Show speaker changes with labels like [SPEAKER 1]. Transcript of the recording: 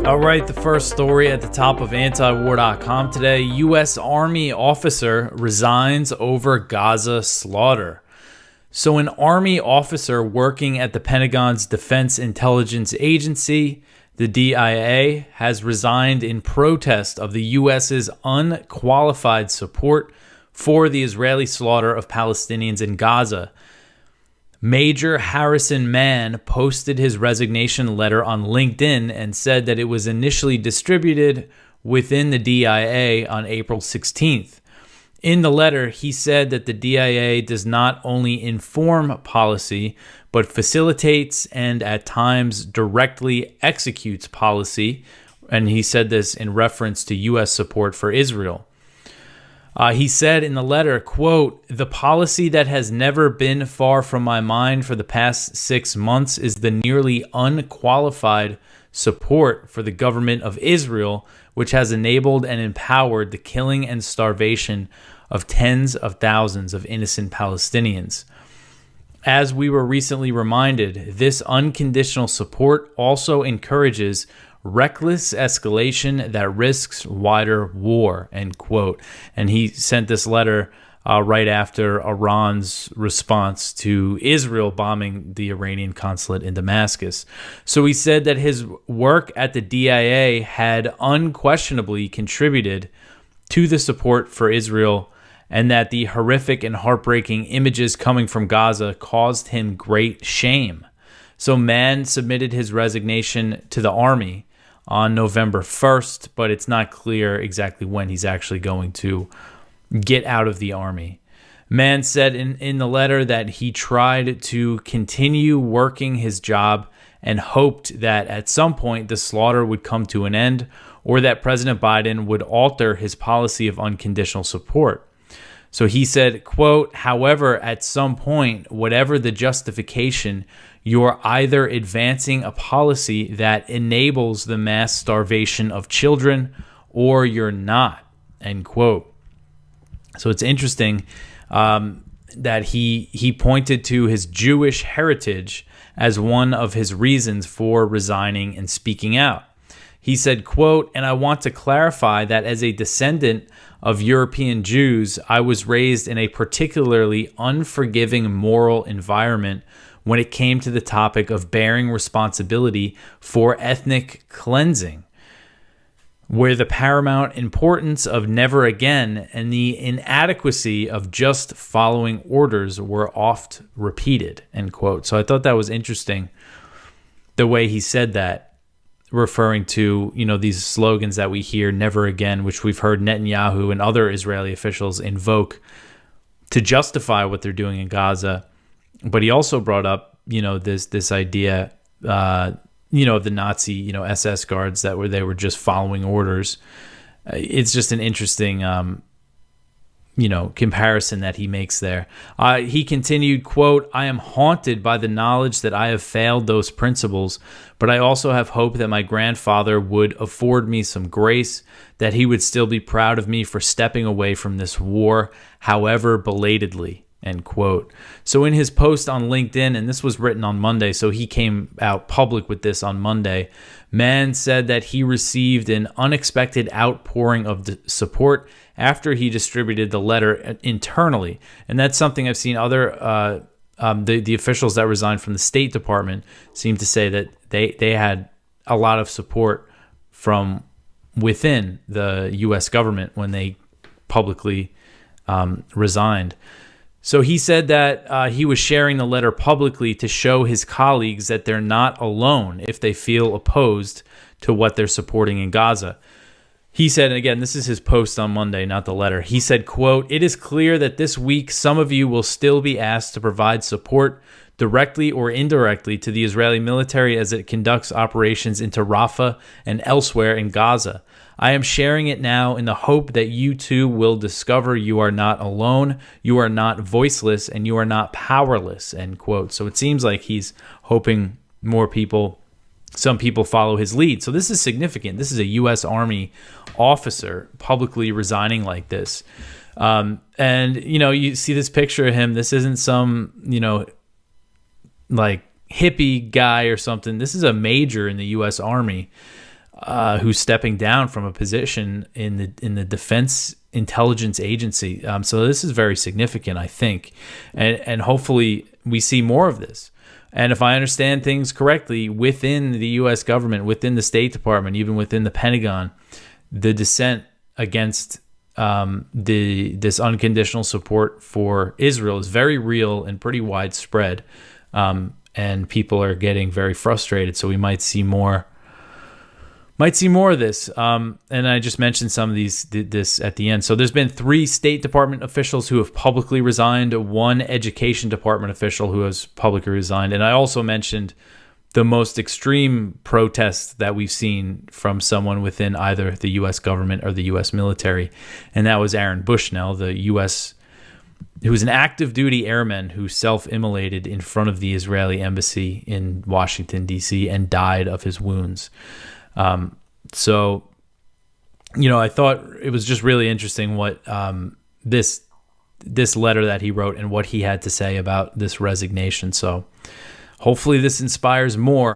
[SPEAKER 1] All right, the first story at the top of antiwar.com today. U.S. Army officer resigns over Gaza slaughter. So an Army officer working at the Pentagon's Defense Intelligence Agency, the DIA, has resigned in protest of the U.S.'s unqualified support for the Israeli slaughter of Palestinians in Gaza. Major Harrison Mann posted his resignation letter on LinkedIn and said that it was initially distributed within the DIA on April 16th. In the letter, he said that the DIA does not only inform policy, but facilitates and at times directly executes policy. And he said this in reference to U.S. support for Israel. He said in the letter, quote, "The policy that has never been far from my mind for the past 6 months is the nearly unqualified support for the government of Israel, which has enabled and empowered the killing and starvation of tens of thousands of innocent Palestinians. As we were recently reminded, this unconditional support also encourages reckless escalation that risks wider war," end quote. And he sent this letter right after Iran's response to Israel bombing the Iranian consulate in Damascus. So he said that his work at the DIA had unquestionably contributed to the support for Israel, and that the horrific and heartbreaking images coming from Gaza caused him great shame. So Mann submitted his resignation to the Army on November 1st, but it's not clear exactly when he's actually going to get out of the Army. Mann said in the letter that he tried to continue working his job and hoped that at some point the slaughter would come to an end, or that President Biden would alter his policy of unconditional support. So he said, quote, "However, at some point, whatever the justification, you're either advancing a policy that enables the mass starvation of children, or you're not," end quote. So it's interesting that he pointed to his Jewish heritage as one of his reasons for resigning and speaking out. He said, quote, "And I want to clarify that as a descendant of European Jews, I was raised in a particularly unforgiving moral environment when it came to the topic of bearing responsibility for ethnic cleansing, where the paramount importance of never again and the inadequacy of just following orders were oft repeated," end quote. So I thought that was interesting, the way he said that, referring to, these slogans that we hear, never again, which we've heard Netanyahu and other Israeli officials invoke to justify what they're doing in Gaza. But he also brought up, this idea, of the Nazi, SS guards that they were just following orders. It's just an interesting, comparison that he makes there. He continued, quote, "I am haunted by the knowledge that I have failed those principles, but I also have hope that my grandfather would afford me some grace, that he would still be proud of me for stepping away from this war, however belatedly," end quote. So in his post on LinkedIn, and this was written on Monday, so he came out public with this on Monday, Mann said that he received an unexpected outpouring of support after he distributed the letter internally. And that's something I've seen other, the officials that resigned from the State Department seem to say that they had a lot of support from within the U.S. government when they publicly resigned. So he said that he was sharing the letter publicly to show his colleagues that they're not alone if they feel opposed to what they're supporting in Gaza. He said, and again, this is his post on Monday, not the letter. He said, quote, "It is clear that this week some of you will still be asked to provide support directly or indirectly to the Israeli military as it conducts operations into Rafah and elsewhere in Gaza. I am sharing it now in the hope that you too will discover you are not alone, you are not voiceless, and you are not powerless," end quote. So it seems like he's hoping some people follow his lead. So this is significant. This is a U.S. Army officer publicly resigning like this. And, you see this picture of him. This isn't some, like hippie guy or something. This is a major in the U.S. Army. who's stepping down from a position in the Defense Intelligence Agency. So this is very significant, I think, and hopefully we see more of this. And if I understand things correctly, within the U.S. government, within the State Department, even within the Pentagon, the dissent against this unconditional support for Israel is very real and pretty widespread, and people are getting very frustrated. So we might see more of this. And I just mentioned some of this at the end. So there's been 3 State Department officials who have publicly resigned, 1 Education Department official who has publicly resigned. And I also mentioned the most extreme protests that we've seen from someone within either the U.S. government or the U.S. military. And that was Aaron Bushnell, who was an active duty airman who self-immolated in front of the Israeli embassy in Washington, D.C. and died of his wounds. So, I thought it was just really interesting what this letter that he wrote and what he had to say about this resignation. So hopefully this inspires more.